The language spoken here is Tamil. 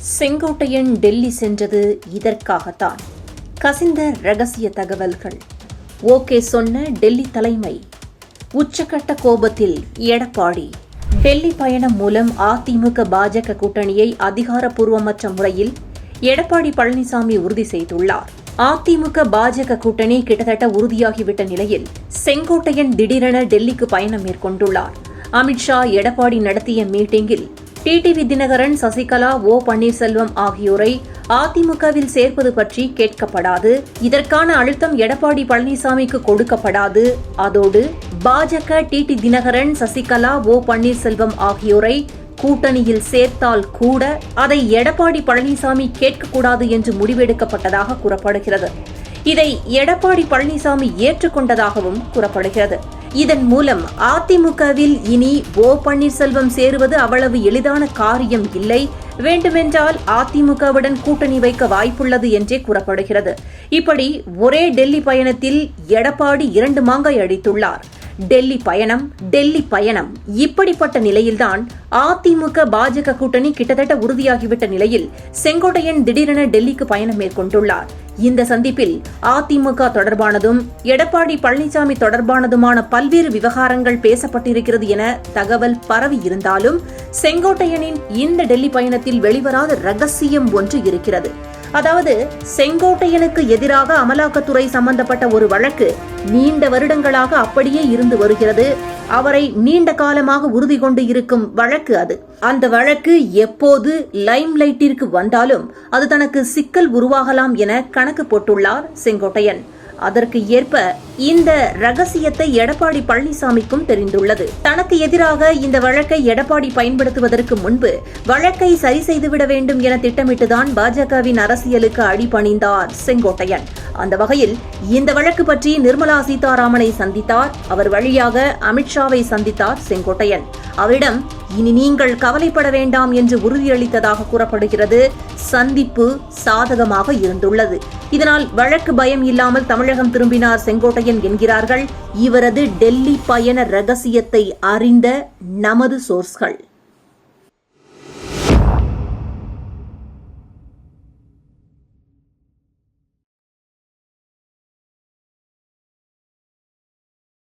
செங்கோட்டையன் டெல்லி சென்றது இதற்காகத்தான். கசிந்த ரகசிய தகவல்கள். ஓகே சொன்ன டெல்லி தலைமை. உச்சக்கட்ட கோபத்தில் எடப்பாடி. டெல்லி பயணம் மூலம் அதிமுக பாஜக கூட்டணியை அதிகாரப்பூர்வமற்ற முறையில் எடப்பாடி பழனிசாமி உறுதி செய்துள்ளார். அதிமுக பாஜக கூட்டணி கிட்டத்தட்ட உறுதியாகிவிட்ட நிலையில் செங்கோட்டையன் திடீரென டெல்லிக்கு பயணம் மேற்கொண்டுள்ளார். அமித்ஷா எடப்பாடி நடத்திய மீட்டிங்கில் டிடிவி தினகரன், சசிகலா, ஓ பன்னீர்செல்வம் ஆகியோரை அதிமுகவில் சேர்ப்பது பற்றி கேட்கப்படாது. இதற்கான அழுத்தம் எடப்பாடி பழனிசாமிக்கு கொடுக்கப்படாது. அதோடு பாஜக டிடி தினகரன், சசிகலா, ஓ பன்னீர்செல்வம் ஆகியோரை கூட்டணியில் சேர்த்தால் கூட அதை எடப்பாடி பழனிசாமி கேட்கக்கூடாது என்று முடிவெடுக்கப்பட்டதாக கூறப்படுகிறது. இதை எடப்பாடி பழனிசாமி ஏற்றுக்கொண்டதாகவும் கூறப்படுகிறது. இதன் மூலம் அதிமுகவில் இனி ஓ பன்னீர்செல்வம் சேருவது அவ்வளவு எளிதான காரியம் இல்லை. வேண்டுமென்றால் அதிமுகவுடன் கூட்டணி வைக்க வாய்ப்புள்ளது என்றே கூறப்படுகிறது. இப்படி ஒரே டெல்லி பயணத்தில் எடப்பாடி 2 மாங்காய் அடித்துள்ளார். டெல்லி பயணம். இப்படிப்பட்ட நிலையில்தான் அதிமுக பாஜக கூட்டணி கிட்டத்தட்ட உறுதியாகிவிட்ட நிலையில் செங்கோட்டையன் திடீரென டெல்லிக்கு பயணம் மேற்கொண்டுள்ளார். இந்த சந்திப்பில் அதிமுக தொடர்பானதும் எடப்பாடி பழனிசாமி தொடர்பானதுமான பல்வேறு விவகாரங்கள் பேசப்பட்டிருக்கிறது என தகவல் பரவி இருந்தாலும் செங்கோட்டையனின் இந்த டெல்லி பயணத்தில் வெளிவராத ரகசியம் ஒன்று இருக்கிறது. அதாவது, செங்கோட்டையனுக்கு எதிராக அமலாக்கத்துறை சம்பந்தப்பட்ட ஒரு வழக்கு நீண்ட வருடங்களாக அப்படியே இருந்து வருகிறது. அவரை நீண்ட காலமாக உறுதி கொண்டு இருக்கும் வழக்கு அது. அந்த வழக்கு எப்போது லைம் லைட்டிற்கு வந்தாலும் அது தனக்கு சிக்கல் உருவாகலாம் என கணக்கு போட்டுள்ளார் செங்கோட்டையன். அதற்கு ஏற்ப இந்த ரகசியத்தை எடப்பாடி பழனிசாமிக்கும் தெரிந்துள்ளது. தனக்கு எதிராக இந்த வழக்கை எடப்பாடி பயன்படுத்துவதற்கு முன்பு வழக்கை சரி செய்துவிட வேண்டும் என திட்டமிட்டுதான் பாஜகவின் அரசியலுக்கு அடிபணிந்தார் செங்கோட்டையன். அந்த வகையில் இந்த வழக்கு பற்றி நிர்மலா சீதாராமனை சந்தித்தார். அவர் வழியாக அமித்ஷாவை சந்தித்தார் செங்கோட்டையன். அவரிடம் இனி நீங்கள் கவலைப்பட வேண்டாம் என்று உறுதியளித்ததாக கூறப்படுகிறது. சந்திப்பு சாதகமாக இருந்துள்ளது. இதனால் வழக்கு பயம் இல்லாமல் தமிழகம் திரும்பினார் செங்கோட்டையன் என்கிறார்கள் இவரது டெல்லி பயண ரகசியத்தை அறிந்த நமது சோர்ஸ்கள்.